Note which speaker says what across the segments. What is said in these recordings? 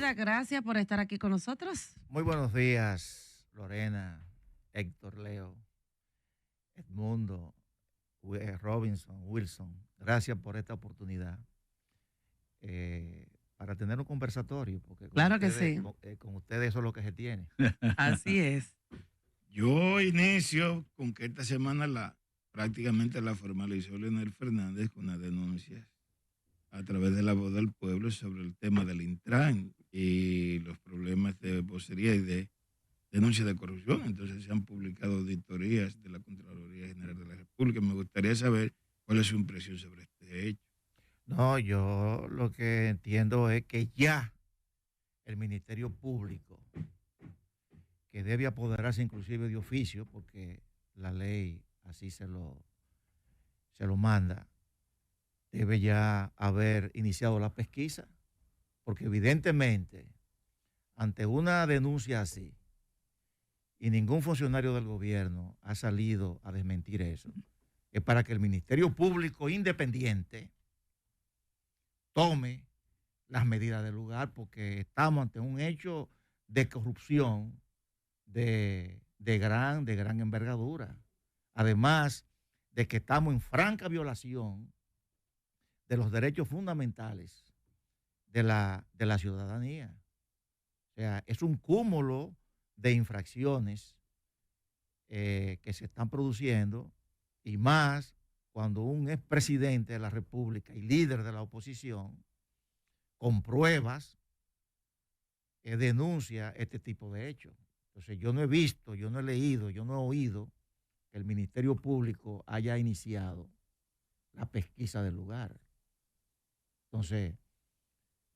Speaker 1: Cepeda, gracias por estar aquí con nosotros.
Speaker 2: Muy buenos días, Lorena, Héctor, Leo, Edmundo, Robinson, Wilson. Gracias por esta oportunidad para tener un conversatorio, porque
Speaker 1: claro que sí.
Speaker 2: Con ustedes eso es lo que se tiene.
Speaker 1: Así es.
Speaker 3: Yo inicio con que esta semana prácticamente la formalizó Leonel Fernández con las denuncias a través de la voz del pueblo sobre el tema del Intran y los problemas de vocería y de denuncia de corrupción. Entonces se han publicado auditorías de la Contraloría General de la República. Me gustaría saber cuál es su impresión sobre este hecho.
Speaker 2: No, yo lo que entiendo es que ya el Ministerio Público, que debe apoderarse inclusive de oficio, porque la ley así se lo manda, debe ya haber iniciado la pesquisa, porque evidentemente ante una denuncia así, y ningún funcionario del gobierno ha salido a desmentir eso, es para que el Ministerio Público independiente tome las medidas del lugar, porque estamos ante un hecho de corrupción de gran envergadura. Además de que estamos en franca violación de los derechos fundamentales de la ciudadanía. O sea, es un cúmulo de infracciones que se están produciendo, y más cuando un expresidente de la República y líder de la oposición, con pruebas, denuncia este tipo de hechos. Entonces yo no he visto, yo no he leído, yo no he oído que el Ministerio Público haya iniciado la pesquisa del lugar. Entonces,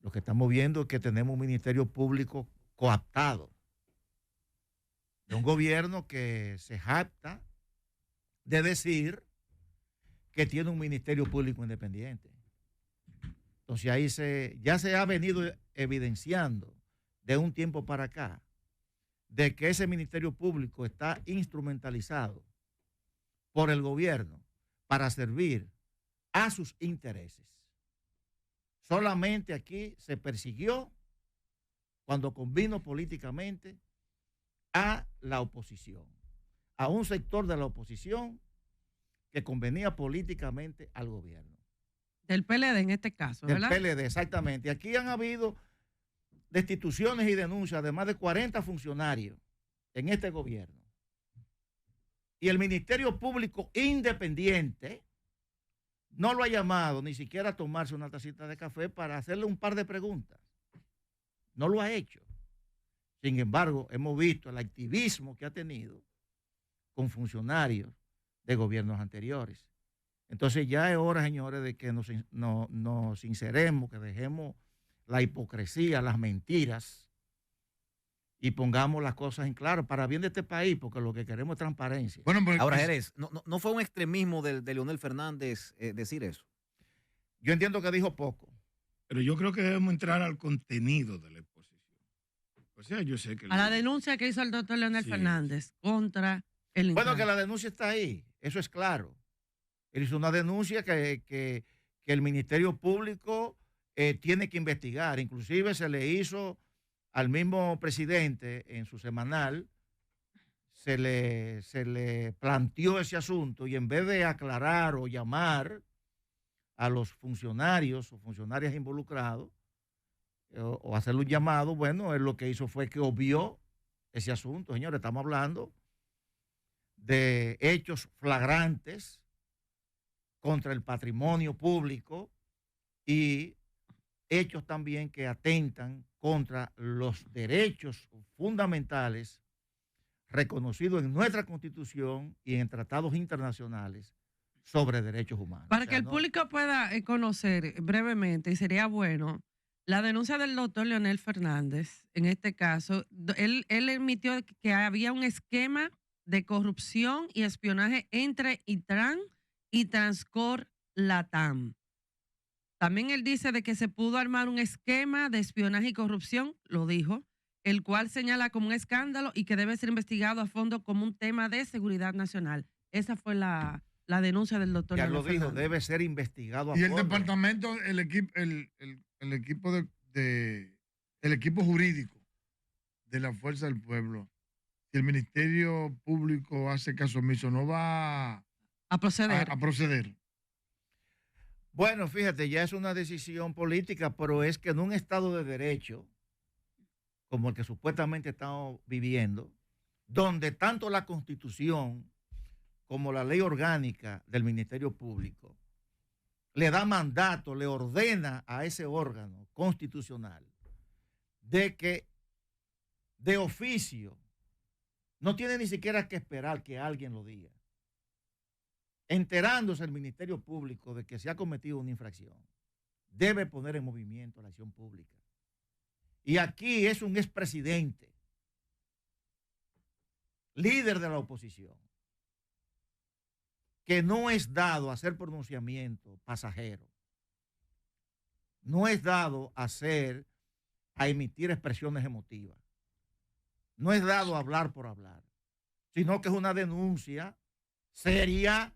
Speaker 2: lo que estamos viendo es que tenemos un Ministerio Público coaptado, de un gobierno que se jacta de decir que tiene un Ministerio Público independiente. Entonces ahí ya se ha venido evidenciando de un tiempo para acá de que ese Ministerio Público está instrumentalizado por el gobierno para servir a sus intereses. Solamente aquí se persiguió cuando convino políticamente a la oposición, a un sector de la oposición que convenía políticamente al gobierno.
Speaker 1: Del PLD en este caso, ¿verdad?
Speaker 2: Del PLD, exactamente. Aquí han habido destituciones y denuncias de más de 40 funcionarios en este gobierno. Y el Ministerio Público independiente no lo ha llamado ni siquiera a tomarse una tacita de café para hacerle un par de preguntas. No lo ha hecho. Sin embargo, hemos visto el activismo que ha tenido con funcionarios de gobiernos anteriores. Entonces ya es hora, señores, de que nos sinceremos, que dejemos la hipocresía, las mentiras y pongamos las cosas en claro para bien de este país, porque lo que queremos es transparencia.
Speaker 4: Bueno, ahora, Jerez, ¿no fue un extremismo de Leonel Fernández decir eso?
Speaker 2: Yo entiendo que dijo poco.
Speaker 3: Pero yo creo que debemos entrar al contenido de la exposición. O sea, yo sé que...
Speaker 1: A la denuncia que hizo el doctor Leonel Fernández contra el Intran.
Speaker 2: Bueno, que la denuncia está ahí, eso es claro. Él hizo una denuncia que el Ministerio Público tiene que investigar. Inclusive se le hizo al mismo presidente en su semanal, se le planteó ese asunto, y en vez de aclarar o llamar a los funcionarios o funcionarias involucrados o hacerle un llamado, bueno, él lo que hizo fue que obvió ese asunto. Señores, estamos hablando de hechos flagrantes contra el patrimonio público y hechos también que atentan contra los derechos fundamentales reconocidos en nuestra Constitución y en tratados internacionales sobre derechos humanos.
Speaker 1: Para que el público pueda conocer brevemente, y sería bueno, la denuncia del doctor Leonel Fernández, en este caso, él admitió que había un esquema de corrupción y espionaje entre Intran y Transcorp Latam. También él dice de que se pudo armar un esquema de espionaje y corrupción, lo dijo, el cual señala como un escándalo y que debe ser investigado a fondo como un tema de seguridad nacional. Esa fue la denuncia del doctor.
Speaker 2: Ya lo dijo, debe ser investigado a
Speaker 4: fondo.
Speaker 2: fondo.
Speaker 4: Y el departamento, el equipo de
Speaker 5: el equipo jurídico de la Fuerza del Pueblo, si el Ministerio Público hace caso omiso, no va
Speaker 1: A proceder.
Speaker 5: a proceder?
Speaker 2: Bueno, fíjate, ya es una decisión política, pero es que en un Estado de Derecho, como el que supuestamente estamos viviendo, donde tanto la Constitución como la ley orgánica del Ministerio Público le da mandato, le ordena a ese órgano constitucional de que de oficio no tiene ni siquiera que esperar que alguien lo diga. Enterándose el Ministerio Público de que se ha cometido una infracción, debe poner en movimiento la acción pública. Y aquí es un expresidente, líder de la oposición, que no es dado a hacer pronunciamiento pasajero, no es dado a emitir expresiones emotivas, no es dado a hablar por hablar, sino que es una denuncia seria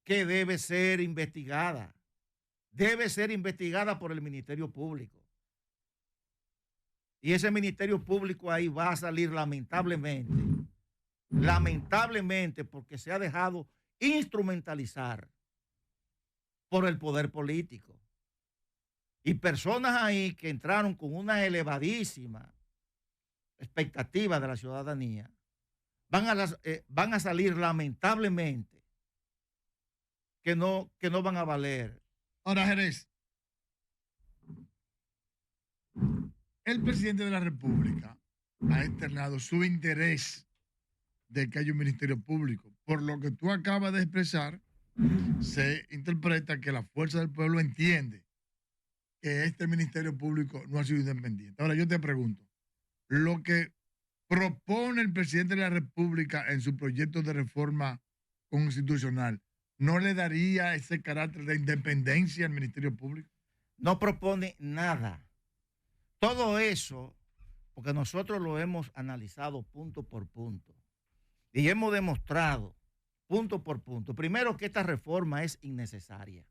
Speaker 2: que debe ser investigada por el Ministerio Público. Y ese Ministerio Público ahí va a salir lamentablemente porque se ha dejado instrumentalizar por el poder político. Y personas ahí que entraron con una elevadísima expectativa de la ciudadanía van a salir lamentablemente que no van a valer.
Speaker 5: Ahora, Jerez, el presidente de la República ha externado su interés de que haya un ministerio público. Por lo que tú acabas de expresar, se interpreta que la Fuerza del Pueblo entiende que este ministerio público no ha sido independiente. Ahora, yo te pregunto, lo que propone el presidente de la República en su proyecto de reforma constitucional, ¿no le daría ese carácter de independencia al Ministerio Público?
Speaker 2: No propone nada. Todo eso, porque nosotros lo hemos analizado punto por punto y hemos demostrado punto por punto, primero, que esta reforma es innecesaria,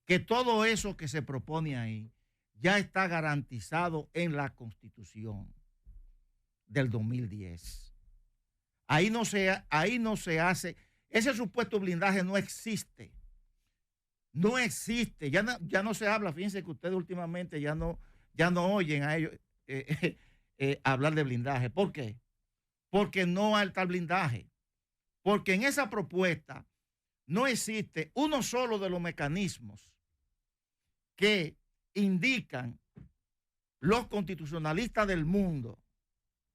Speaker 2: que todo eso que se propone ahí ya está garantizado en la Constitución del 2010. Ahí no se hace. Ese supuesto blindaje no existe. No existe. Ya no se habla. Fíjense que ustedes últimamente ya no oyen a ellos hablar de blindaje. ¿Por qué? Porque no hay tal blindaje. Porque en esa propuesta no existe uno solo de los mecanismos que indican los constitucionalistas del mundo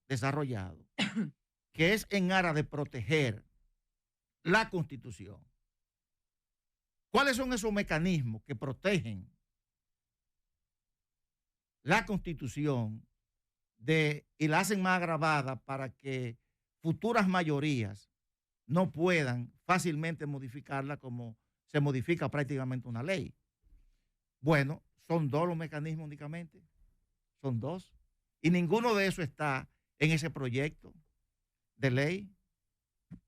Speaker 2: desarrollado, que es en aras de proteger la Constitución. ¿Cuáles son esos mecanismos que protegen la Constitución y la hacen más agravada para que futuras mayorías no puedan fácilmente modificarla como se modifica prácticamente una ley? Bueno, son dos los mecanismos únicamente, son dos, y ninguno de esos está en ese proyecto de ley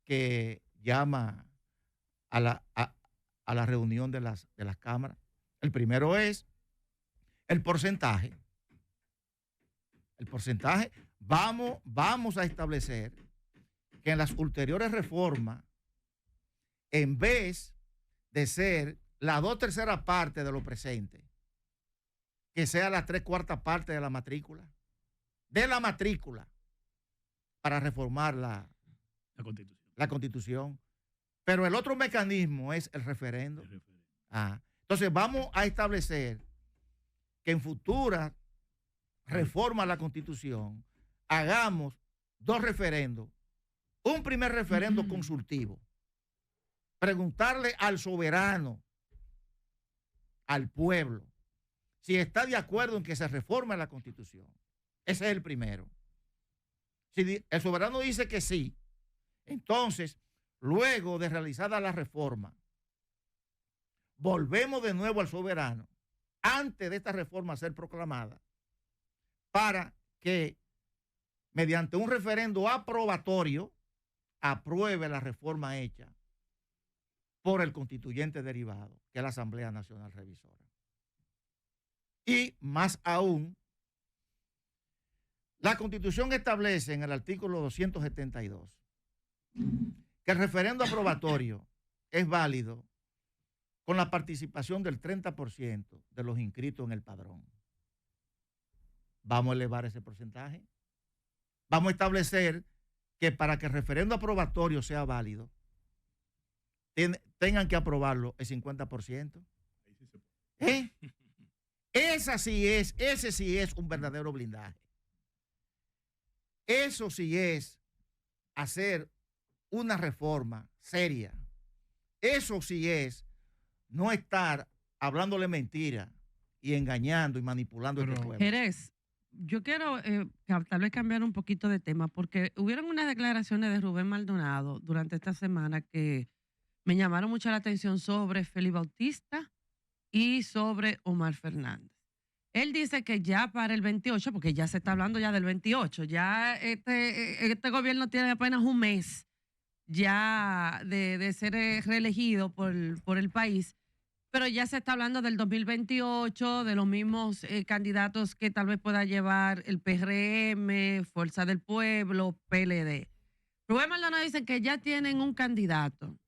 Speaker 2: que llama a la reunión de las cámaras. El primero es el porcentaje. El porcentaje, vamos a establecer que en las ulteriores reformas, en vez de ser la 2/3 partes de lo presente, que sea la 3/4 partes de la matrícula, para reformar la Constitución. Pero el otro mecanismo es el referendo. Entonces vamos a establecer que en futuras reformas a la Constitución hagamos 2 referendos. Un primer referendo consultivo. Preguntarle al soberano, al pueblo, si está de acuerdo en que se reforme la Constitución. Ese es el primero. Si el soberano dice que sí, entonces, luego de realizada la reforma, volvemos de nuevo al soberano, antes de esta reforma ser proclamada, para que, mediante un referendo aprobatorio, apruebe la reforma hecha por el constituyente derivado, que es la Asamblea Nacional Revisora. Y más aún, La Constitución establece en el artículo 272 que el referendo aprobatorio es válido con la participación del 30% de los inscritos en el padrón. Vamos a elevar ese porcentaje. Vamos a establecer que para que el referendo aprobatorio sea válido, tengan que aprobarlo el 50%. ¿Eh? Ese sí es un verdadero blindaje. Eso sí es hacer una reforma seria. Eso sí es no estar hablándole mentira y engañando y manipulando a este pueblo.
Speaker 1: Jerez, yo quiero tal vez cambiar un poquito de tema, porque hubieron unas declaraciones de Rubén Maldonado durante esta semana que me llamaron mucho la atención sobre Félix Bautista y sobre Omar Fernández. Él dice que ya para el 28, porque ya se está hablando ya del 28, ya este gobierno tiene apenas un mes ya de ser reelegido por el país, pero ya se está hablando del 2028, de los mismos candidatos que tal vez pueda llevar el PRM, Fuerza del Pueblo, PLD. Rubén Maldonado dice que ya tienen un candidato,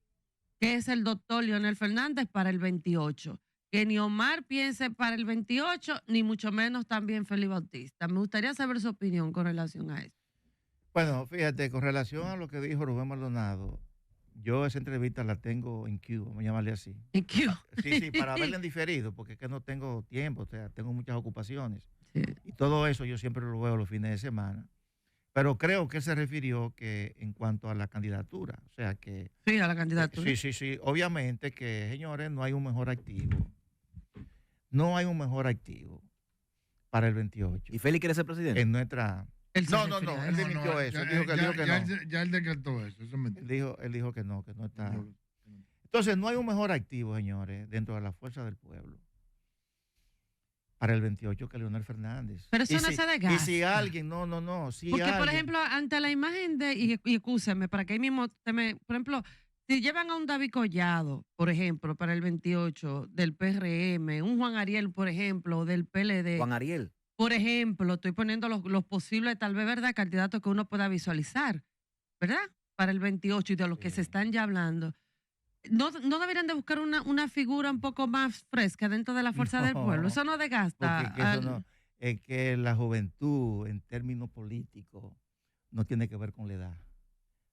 Speaker 1: que es el doctor Leonel Fernández para el 28. Que ni Omar piense para el 28, ni mucho menos también Félix Bautista. Me gustaría saber su opinión con relación a eso.
Speaker 2: Bueno, fíjate, con relación a lo que dijo Rubén Maldonado, yo esa entrevista la tengo en Cuba, vamos a llamarle así.
Speaker 1: ¿En qué?
Speaker 2: Sí, para verla en diferido, porque es que no tengo tiempo, o sea, tengo muchas ocupaciones.
Speaker 1: Sí.
Speaker 2: Y todo eso yo siempre lo veo los fines de semana. Pero creo que él se refirió que en cuanto a la candidatura, o sea que...
Speaker 1: Sí, a la candidatura.
Speaker 2: Sí, obviamente que, señores, no hay un mejor activo. No hay un mejor activo para el 28.
Speaker 4: ¿Y Félix quiere ser presidente?
Speaker 2: En nuestra... No, él dimitió eso. Él dijo que no.
Speaker 5: Ya él decretó eso. Eso es mentira.
Speaker 2: Él dijo que no está. Entonces, no hay un mejor activo, señores, dentro de la fuerza del pueblo para el 28 que Leonel Fernández.
Speaker 1: Pero eso no se desgasta.
Speaker 2: Y si alguien, no. Si
Speaker 1: porque,
Speaker 2: alguien,
Speaker 1: por ejemplo, ante la imagen de, y excúseme, para que ahí mismo, por ejemplo, si llevan a un David Collado, por ejemplo, para el 28 del PRM, un Juan Ariel, por ejemplo, del PLD.
Speaker 4: Juan Ariel.
Speaker 1: Por ejemplo, estoy poniendo los posibles, tal vez, ¿verdad?, candidatos que uno pueda visualizar, ¿verdad?, para el 28 y de los que se están ya hablando. ¿No deberían de buscar una figura un poco más fresca dentro de la fuerza del pueblo? Eso no desgasta.
Speaker 2: Es que la juventud en términos políticos no tiene que ver con la edad.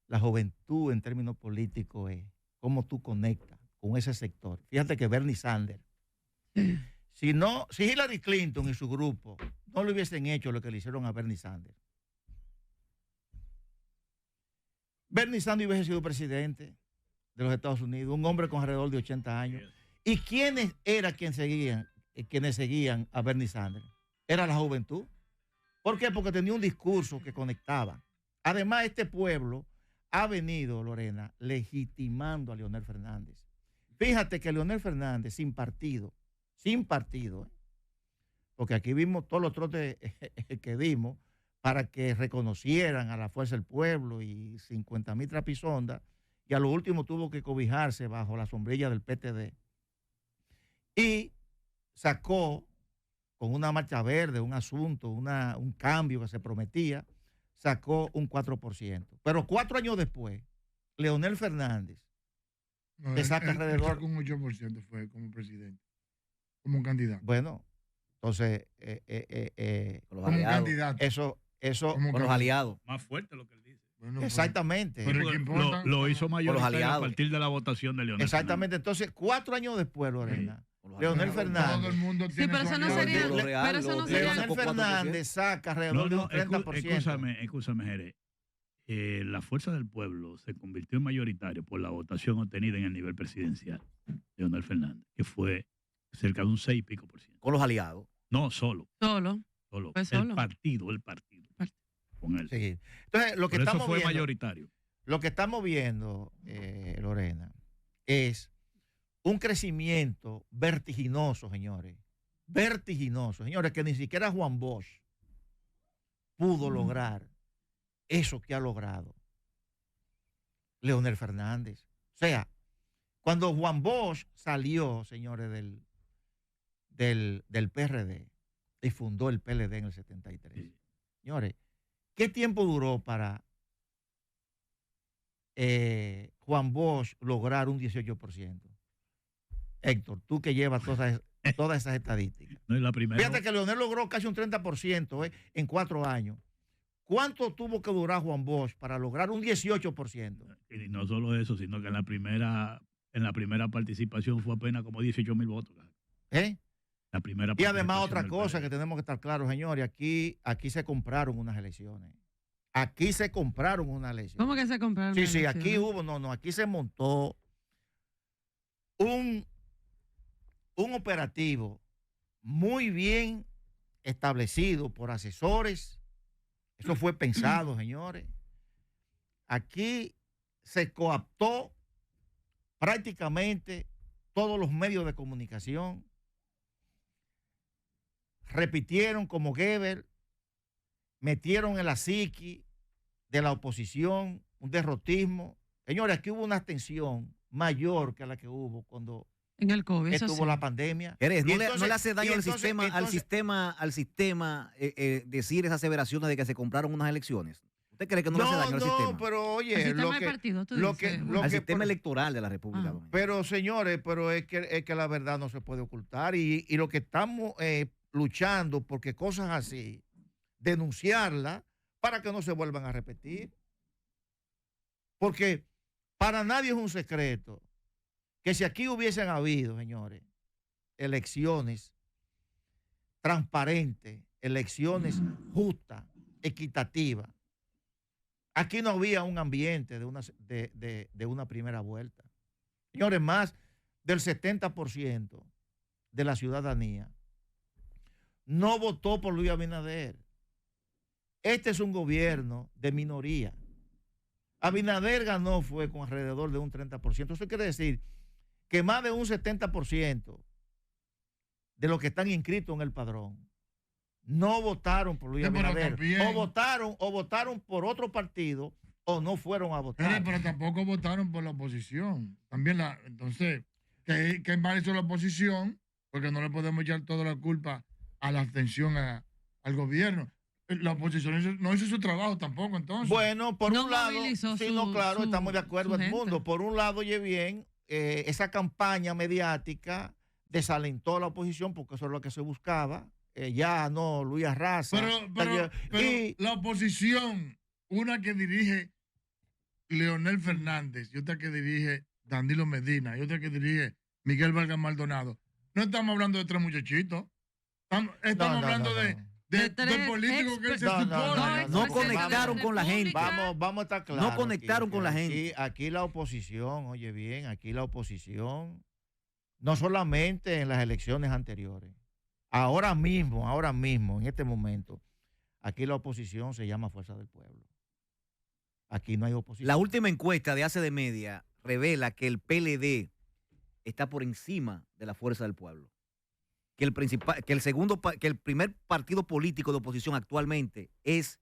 Speaker 2: La juventud en términos políticos es cómo tú conectas con ese sector. Fíjate que Bernie Sanders, si Hillary Clinton y su grupo no le hubiesen hecho lo que le hicieron a Bernie Sanders, Bernie Sanders hubiese sido presidente de los Estados Unidos, un hombre con alrededor de 80 años. ¿Y quiénes eran quienes seguían a Bernie Sanders? Era la juventud. ¿Por qué? Porque tenía un discurso que conectaba. Además, este pueblo ha venido, Lorena, legitimando a Leonel Fernández. Fíjate que Leonel Fernández, sin partido, porque aquí vimos todos los trotes que dimos para que reconocieran a la fuerza del pueblo y 50,000 trapisondas, y a lo último tuvo que cobijarse bajo la sombrilla del PTD. Y sacó, con una marcha verde, un asunto, un cambio que se prometía, sacó un 4%. Pero 4 años después, Leonel Fernández le saca alrededor...
Speaker 5: Sacó un 8% fue como presidente, como un candidato.
Speaker 2: Bueno, entonces...
Speaker 5: como un candidato.
Speaker 2: Eso
Speaker 4: con los aliados.
Speaker 3: Más fuerte lo que él dice.
Speaker 5: Bueno,
Speaker 2: exactamente.
Speaker 5: Pero ¿qué importa?
Speaker 3: Lo hizo mayoritario a
Speaker 4: aliados.
Speaker 3: partir de la votación de Leonel
Speaker 2: Exactamente.
Speaker 3: Fernández.
Speaker 2: Entonces, 4 años después, Lorena,
Speaker 4: Sí.
Speaker 2: Leonel
Speaker 5: Todo el
Speaker 2: Fernández...
Speaker 5: mundo
Speaker 1: Sí,
Speaker 5: tiene
Speaker 1: pero
Speaker 5: su
Speaker 1: eso no
Speaker 5: aliado.
Speaker 1: sería...
Speaker 4: Lo real,
Speaker 1: pero eso no
Speaker 4: lo
Speaker 1: sería...
Speaker 4: real.
Speaker 2: Leonel Fernández saca alrededor de un 30%.
Speaker 3: Escúchame, Jerez. La Fuerza del Pueblo se convirtió en mayoritario por la votación obtenida en el nivel presidencial de Leonel Fernández, que fue cerca de un 6 y pico %.
Speaker 4: Con los aliados.
Speaker 3: No, solo.
Speaker 1: Pues solo.
Speaker 3: El partido. Con él.
Speaker 2: Sí. Entonces, lo que
Speaker 3: Por eso
Speaker 2: estamos
Speaker 3: fue
Speaker 2: viendo,
Speaker 3: mayoritario.
Speaker 2: lo que estamos viendo, Lorena, es un crecimiento vertiginoso, señores. Vertiginoso, señores, que ni siquiera Juan Bosch pudo lograr eso que ha logrado Leonel Fernández. O sea, cuando Juan Bosch salió, señores, del PRD y fundó el PLD en el 73,
Speaker 3: Sí.
Speaker 2: señores, ¿Qué tiempo duró para Juan Bosch lograr un 18%? Héctor, tú que llevas todas esas estadísticas.
Speaker 6: No es la primera.
Speaker 2: Fíjate que Leonel logró casi un 30% en 4 años. ¿Cuánto tuvo que durar Juan Bosch para lograr un 18%?
Speaker 6: Y no solo eso, sino que en la primera participación fue apenas como 18,000 votos.
Speaker 2: ¿Eh?
Speaker 6: La primera
Speaker 2: Y además
Speaker 6: participación
Speaker 2: otra
Speaker 6: del
Speaker 2: cosa
Speaker 6: PLD.
Speaker 2: que tenemos que estar claros, señores, aquí se compraron unas elecciones. Aquí se compraron unas elecciones.
Speaker 1: ¿Cómo que se compraron?
Speaker 2: Sí,
Speaker 1: las
Speaker 2: sí, aquí
Speaker 1: elecciones?
Speaker 2: aquí se montó un operativo muy bien establecido por asesores. Eso fue pensado, señores. Aquí se coaptó prácticamente todos los medios de comunicación. Repitieron como Goebbels, metieron en la psiqui de la oposición un derrotismo. Señores, aquí hubo una tensión mayor que la que hubo cuando
Speaker 1: En el COVID, eso
Speaker 2: estuvo
Speaker 1: sí.
Speaker 2: la pandemia.
Speaker 4: Jerez,
Speaker 2: Y
Speaker 4: ¿no le
Speaker 2: entonces-
Speaker 4: hace daño
Speaker 2: y
Speaker 4: al
Speaker 2: entonces-
Speaker 4: sistema,
Speaker 2: entonces-
Speaker 4: al sistema decir esas aseveraciones de que se compraron unas elecciones? ¿Usted cree que no le hace daño al sistema?
Speaker 2: pero oye,
Speaker 1: El sistema
Speaker 2: lo
Speaker 1: de
Speaker 2: que,
Speaker 1: partido, tú
Speaker 2: lo
Speaker 1: dices.
Speaker 2: que, lo
Speaker 4: Al
Speaker 2: que-
Speaker 4: sistema
Speaker 2: pero-
Speaker 4: electoral de la República
Speaker 1: Ah.
Speaker 4: Dominicana.
Speaker 2: Pero señores, pero es que la verdad no se puede ocultar y lo que estamos luchando porque cosas así, denunciarlas para que no se vuelvan a repetir. Porque para nadie es un secreto que si aquí hubiesen habido, señores, elecciones transparentes, elecciones justas, equitativas, aquí no había un ambiente de una primera vuelta. Señores, más del 70% de la ciudadanía no votó por Luis Abinader. Este es un gobierno de minoría. Abinader ganó fue con alrededor de un 30%. Eso quiere decir que más de un 70% de los que están inscritos en el padrón no votaron por Luis
Speaker 5: Sí, pero
Speaker 2: Abinader.
Speaker 5: también-
Speaker 2: O votaron por otro partido o no fueron a votar.
Speaker 5: Pero tampoco votaron por la oposición. También entonces, ¿qué mal hizo la oposición? Porque no le podemos echar toda la culpa a la abstención al gobierno. La oposición no hizo su trabajo tampoco, entonces.
Speaker 2: Bueno, por
Speaker 1: No
Speaker 2: un lado,
Speaker 1: movilizó
Speaker 2: sí,
Speaker 1: su-
Speaker 2: no, claro,
Speaker 1: su-
Speaker 2: estamos de acuerdo
Speaker 1: su
Speaker 2: el mundo.
Speaker 1: gente.
Speaker 2: Por un lado, oye bien, esa campaña mediática desalentó a la oposición porque eso es lo que se buscaba. Ya no, Luis Arraza.
Speaker 5: Pero
Speaker 2: y
Speaker 5: la oposición, una que dirige Leonel Fernández y otra que dirige Danilo Medina y otra que dirige Miguel Vargas Maldonado, no estamos hablando de 3 muchachitos. Estamos hablando de
Speaker 1: De 3
Speaker 5: políticos que se
Speaker 2: No,
Speaker 5: supone.
Speaker 4: No conectaron con la gente.
Speaker 2: Vamos a estar claros.
Speaker 4: No conectaron con la gente.
Speaker 2: Aquí la oposición, oye bien, aquí la oposición, no solamente en las elecciones anteriores, ahora mismo, en este momento, aquí la oposición se llama Fuerza del Pueblo. Aquí no hay oposición.
Speaker 4: La última encuesta de ACD Media revela que el PLD está por encima de la Fuerza del Pueblo. Que el primer partido político de oposición actualmente es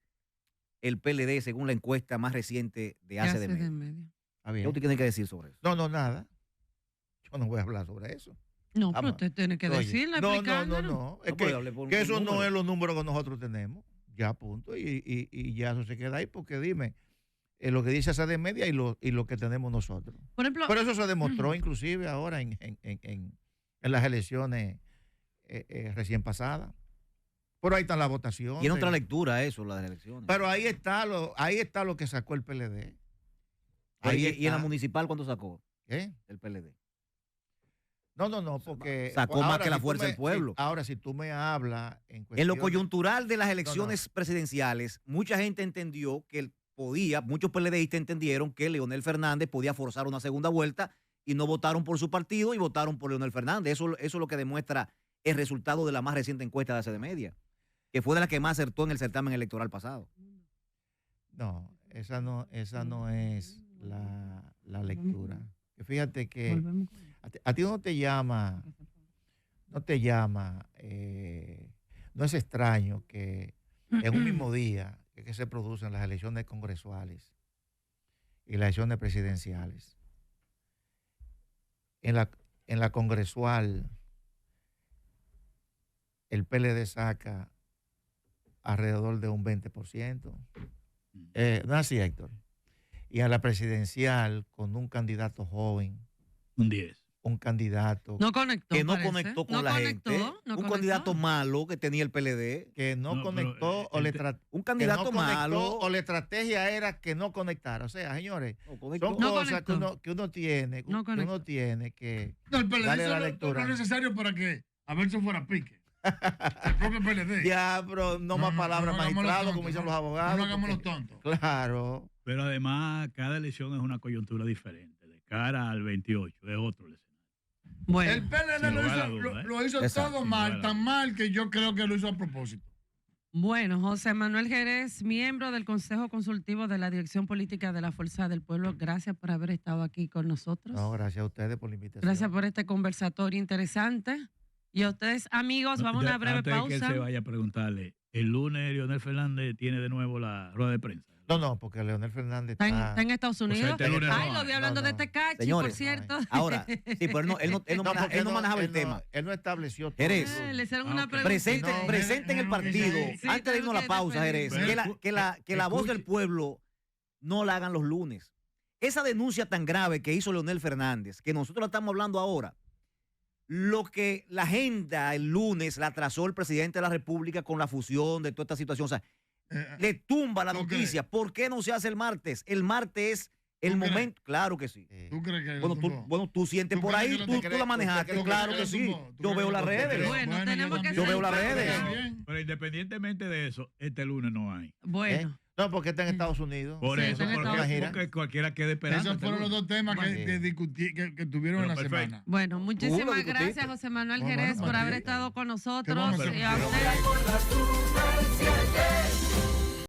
Speaker 4: el PLD, según la encuesta más reciente de
Speaker 1: ¿Qué
Speaker 4: ACD
Speaker 1: hace de
Speaker 4: Media.
Speaker 1: medio?
Speaker 2: Está bien.
Speaker 4: ¿Qué usted tiene que decir sobre eso?
Speaker 2: No, nada. Yo no voy a hablar sobre eso.
Speaker 1: No, pero
Speaker 2: Vamos.
Speaker 1: usted tiene que
Speaker 2: Oye,
Speaker 1: decirle,
Speaker 2: no.
Speaker 1: explicándolo.
Speaker 2: Es
Speaker 4: No puede hablar
Speaker 2: que eso
Speaker 4: por
Speaker 2: no
Speaker 4: número.
Speaker 2: es los números que nosotros tenemos. Ya, punto. Y ya eso se queda ahí porque dime, lo que dice ACD Media y lo que tenemos nosotros.
Speaker 1: Por ejemplo,
Speaker 2: Pero eso se demostró inclusive ahora en las elecciones recién pasadas. Por ahí está la votación.
Speaker 4: Tiene otra lectura eso, la de las elecciones.
Speaker 2: Pero ahí está lo que sacó el PLD. Ahí
Speaker 4: y en la
Speaker 2: está.
Speaker 4: municipal, ¿cuánto sacó
Speaker 2: ¿Eh?
Speaker 4: el PLD?
Speaker 2: No, porque...
Speaker 4: Sacó más que la
Speaker 2: si tú
Speaker 4: Fuerza del Pueblo.
Speaker 2: Ahora, si tú me hablas en
Speaker 4: En lo
Speaker 2: cuestiones-
Speaker 4: coyuntural de las elecciones presidenciales, mucha gente entendió que él podía, muchos PLDistas entendieron que Leonel Fernández podía forzar una segunda vuelta y no votaron por su partido y votaron por Leonel Fernández. Eso es lo que demuestra el resultado de la más reciente encuesta de ACD Media, que fue de la que más acertó en el certamen electoral pasado.
Speaker 2: No, esa no es la lectura. Que fíjate que
Speaker 1: volvemos.
Speaker 2: a ti no te llama, no es extraño que en un mismo día que se producen las elecciones congresuales y las elecciones presidenciales, en la congresual el PLD saca alrededor de un 20%. ¿No es así, Héctor? Y a la presidencial, con un candidato joven,
Speaker 6: Un 10.
Speaker 2: un candidato
Speaker 1: No conectó.
Speaker 4: Que no
Speaker 1: parece.
Speaker 4: conectó con
Speaker 1: No
Speaker 4: la
Speaker 1: conectó,
Speaker 4: gente.
Speaker 1: no
Speaker 4: Un
Speaker 1: conectó.
Speaker 4: candidato malo que tenía el PLD.
Speaker 2: que no,
Speaker 6: No, pero,
Speaker 2: conectó o le trató.
Speaker 4: Un candidato malo.
Speaker 2: O la estrategia era que no conectara. O sea, señores,
Speaker 4: No conectó.
Speaker 2: son
Speaker 1: No
Speaker 2: cosas
Speaker 1: conectó.
Speaker 2: que uno tiene,
Speaker 1: No
Speaker 2: que
Speaker 1: conectó.
Speaker 2: uno tiene que
Speaker 5: No, el PLD
Speaker 2: darle
Speaker 5: hizo
Speaker 2: la
Speaker 5: lo
Speaker 2: lectura.
Speaker 5: necesario para que a ver si fuera pique. El propio PLD.
Speaker 2: Ya, pero no más palabras
Speaker 5: hagamos los
Speaker 2: magistrado,
Speaker 5: tontos,
Speaker 2: como dicen
Speaker 5: no,
Speaker 2: los abogados.
Speaker 5: No hagamos los
Speaker 2: porque-
Speaker 5: tontos.
Speaker 2: Claro.
Speaker 6: Pero además, cada elección es una coyuntura diferente. De cara al 28 es otro escenario.
Speaker 1: Bueno,
Speaker 5: El PLD
Speaker 6: Sin
Speaker 5: lo
Speaker 6: lugar a
Speaker 5: hizo,
Speaker 6: duda, ¿eh?
Speaker 5: lo hizo
Speaker 4: Exacto,
Speaker 5: todo
Speaker 6: sin
Speaker 5: mal,
Speaker 6: lugar a
Speaker 5: tan
Speaker 6: duda.
Speaker 5: mal que yo creo que lo hizo a propósito.
Speaker 1: bueno, José Manuel Jerez, miembro del Consejo Consultivo de la Dirección Política de la Fuerza del Pueblo, gracias por haber estado aquí con nosotros.
Speaker 2: No, gracias a ustedes por la invitación.
Speaker 1: Gracias por este conversatorio interesante. Y a ustedes, amigos, vamos a una breve
Speaker 6: Antes de que él
Speaker 1: pausa.
Speaker 6: se vaya a preguntarle, el lunes Leonel Fernández tiene de nuevo la rueda de prensa.
Speaker 2: No, porque Leonel Fernández
Speaker 1: Está en Estados Unidos.
Speaker 6: este lunes
Speaker 1: Ay,
Speaker 6: no
Speaker 1: lo
Speaker 6: hay.
Speaker 1: vi hablando
Speaker 2: No,
Speaker 1: de
Speaker 2: no.
Speaker 1: Tecachi, por
Speaker 4: Señores,
Speaker 1: cierto.
Speaker 4: Ahora, sí, pero él no manejaba el tema.
Speaker 2: Él no estableció todo.
Speaker 4: Jerez.
Speaker 1: Le hicieron
Speaker 6: Ah,
Speaker 1: una
Speaker 6: ok.
Speaker 1: pregunta.
Speaker 4: Presente en el partido,
Speaker 1: Sí,
Speaker 4: antes de irnos a la
Speaker 1: tengo que
Speaker 4: pausa,
Speaker 1: despedir.
Speaker 4: Jerez, que la voz del pueblo no la hagan los lunes. Esa denuncia tan grave que hizo Leonel Fernández, que nosotros la estamos hablando ahora, lo que la agenda el lunes la trazó el presidente de la República con la fusión de toda esta situación, o sea, le tumba la
Speaker 5: ¿tú
Speaker 4: noticia. ¿Por qué no se hace el martes? El martes es el
Speaker 5: ¿Tú crees?
Speaker 4: momento, claro que sí.
Speaker 5: ¿Tú crees que
Speaker 4: Bueno, tú sientes
Speaker 5: ¿Tú
Speaker 4: por
Speaker 5: crees
Speaker 4: ahí,
Speaker 5: que lo
Speaker 4: tú
Speaker 5: te
Speaker 4: la
Speaker 2: crees?
Speaker 4: manejaste,
Speaker 2: ¿Tú
Speaker 4: claro
Speaker 5: crees
Speaker 4: que
Speaker 5: que
Speaker 4: sí.
Speaker 5: tumbó? ¿Tú
Speaker 4: Yo
Speaker 5: crees
Speaker 4: veo
Speaker 5: que
Speaker 4: las
Speaker 5: lo tumbó?
Speaker 4: redes.
Speaker 1: Bueno, tenemos que
Speaker 4: Yo veo las
Speaker 1: ser
Speaker 4: redes.
Speaker 1: parte.
Speaker 6: Pero independientemente de eso, este lunes no hay.
Speaker 1: Bueno,
Speaker 2: No, porque está en Estados Unidos.
Speaker 6: Por
Speaker 1: Sí,
Speaker 6: eso,
Speaker 1: está en Estados
Speaker 6: porque cualquiera quede esperando.
Speaker 5: Esos fueron los dos temas
Speaker 2: Bueno.
Speaker 5: que tuvieron en la
Speaker 6: Pero perfecto.
Speaker 5: semana.
Speaker 1: bueno, muchísimas
Speaker 4: discutiste.
Speaker 1: gracias, José Manuel
Speaker 5: Bueno,
Speaker 1: Jerez, por haber
Speaker 5: perfecto.
Speaker 1: estado con
Speaker 5: ¿Qué
Speaker 1: nosotros.
Speaker 5: vamos a hacer?
Speaker 1: Y a ustedes.